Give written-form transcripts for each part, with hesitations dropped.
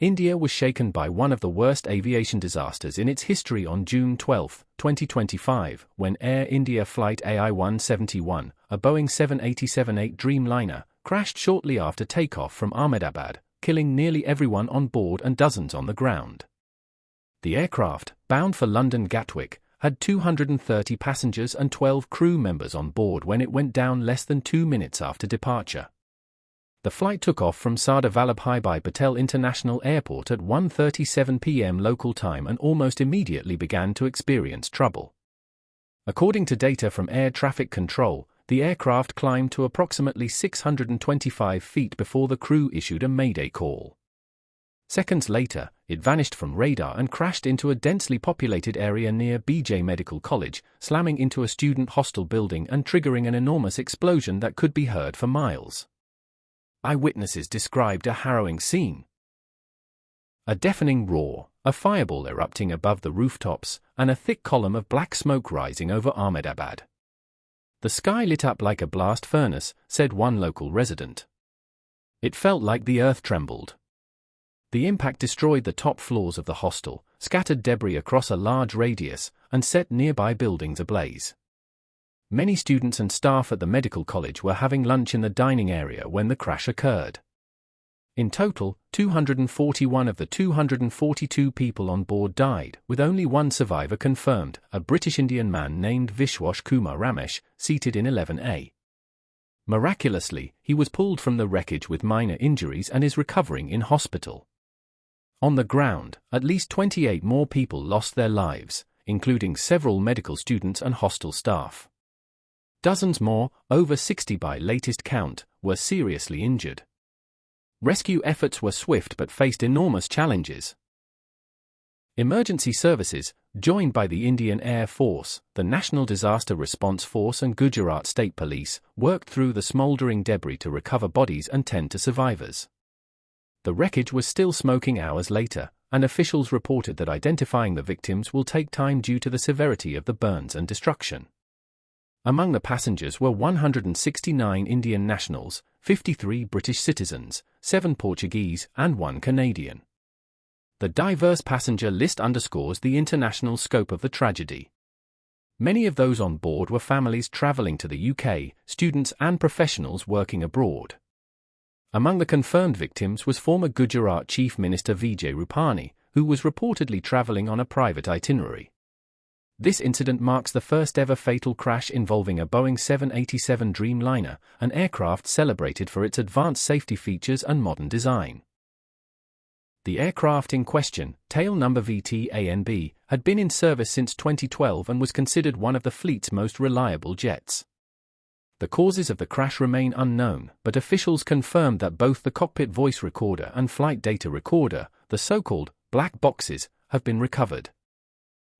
India was shaken by one of the worst aviation disasters in its history on June 12, 2025, when Air India Flight AI171, a Boeing 787-8 Dreamliner, crashed shortly after takeoff from Ahmedabad, killing nearly everyone on board and dozens on the ground. The aircraft, bound for London Gatwick, had 230 passengers and 12 crew members on board when it went down less than 2 minutes after departure. The flight took off from Sardar Vallabhbhai Patel International Airport at 1:37 p.m. local time and almost immediately began to experience trouble. According to data from air traffic control, the aircraft climbed to approximately 625 feet before the crew issued a mayday call. Seconds later, it vanished from radar and crashed into a densely populated area near BJ Medical College, slamming into a student hostel building and triggering an enormous explosion that could be heard for miles. Eyewitnesses described a harrowing scene. A deafening roar, a fireball erupting above the rooftops, and a thick column of black smoke rising over Ahmedabad. The sky lit up like a blast furnace, said one local resident. It felt like the earth trembled. The impact destroyed the top floors of the hostel, scattered debris across a large radius, and set nearby buildings ablaze. Many students and staff at the medical college were having lunch in the dining area when the crash occurred. In total, 241 of the 242 people on board died, with only one survivor confirmed, a British Indian man named Vishwash Kumar Ramesh, seated in 11A. Miraculously, he was pulled from the wreckage with minor injuries and is recovering in hospital. On the ground, at least 28 more people lost their lives, including several medical students and hostel staff. Dozens more, over 60 by latest count, were seriously injured. Rescue efforts were swift but faced enormous challenges. Emergency services, joined by the Indian Air Force, the National Disaster Response Force and Gujarat State Police, worked through the smouldering debris to recover bodies and tend to survivors. The wreckage was still smoking hours later, and officials reported that identifying the victims will take time due to the severity of the burns and destruction. Among the passengers were 169 Indian nationals, 53 British citizens, 7 Portuguese, and 1 Canadian. The diverse passenger list underscores the international scope of the tragedy. Many of those on board were families travelling to the UK, students and professionals working abroad. Among the confirmed victims was former Gujarat Chief Minister Vijay Rupani, who was reportedly travelling on a private itinerary. This incident marks the first ever fatal crash involving a Boeing 787 Dreamliner, an aircraft celebrated for its advanced safety features and modern design. The aircraft in question, tail number VT-ANB, had been in service since 2012 and was considered one of the fleet's most reliable jets. The causes of the crash remain unknown, but officials confirmed that both the cockpit voice recorder and flight data recorder, the so-called black boxes, have been recovered.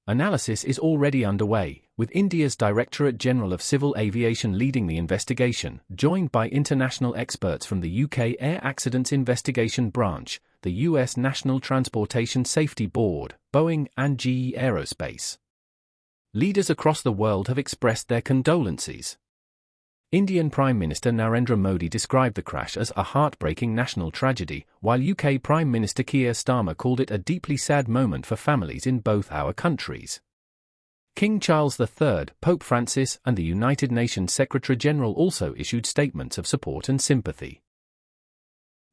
Analysis is already underway, with India's Directorate General of Civil Aviation leading the investigation, joined by international experts from the UK Air Accidents Investigation Branch, the US National Transportation Safety Board, Boeing, and GE Aerospace. Leaders across the world have expressed their condolences. Indian Prime Minister Narendra Modi described the crash as a heartbreaking national tragedy, while UK Prime Minister Keir Starmer called it a deeply sad moment for families in both our countries. King Charles III, Pope Francis, and the United Nations Secretary-General also issued statements of support and sympathy.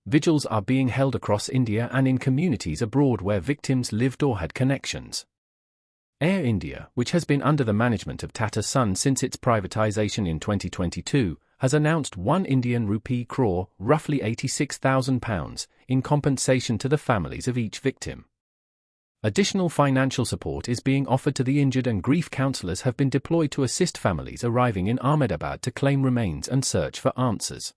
Vigils are being held across India and in communities abroad where victims lived or had connections. Air India, which has been under the management of Tata Sons since its privatization in 2022, has announced 1 Indian rupee crore, roughly £86,000, in compensation to the families of each victim. Additional financial support is being offered to the injured and grief counsellors have been deployed to assist families arriving in Ahmedabad to claim remains and search for answers.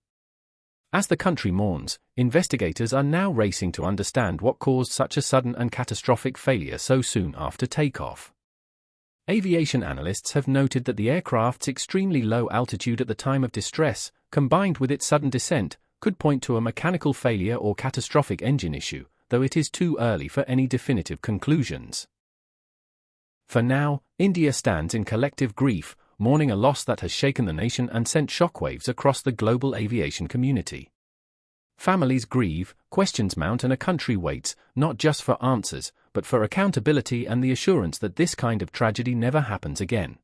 As the country mourns, investigators are now racing to understand what caused such a sudden and catastrophic failure so soon after takeoff. Aviation analysts have noted that the aircraft's extremely low altitude at the time of distress, combined with its sudden descent, could point to a mechanical failure or catastrophic engine issue, though it is too early for any definitive conclusions. For now, India stands in collective grief, mourning a loss that has shaken the nation and sent shockwaves across the global aviation community. Families grieve, questions mount, and a country waits, not just for answers, but for accountability and the assurance that this kind of tragedy never happens again.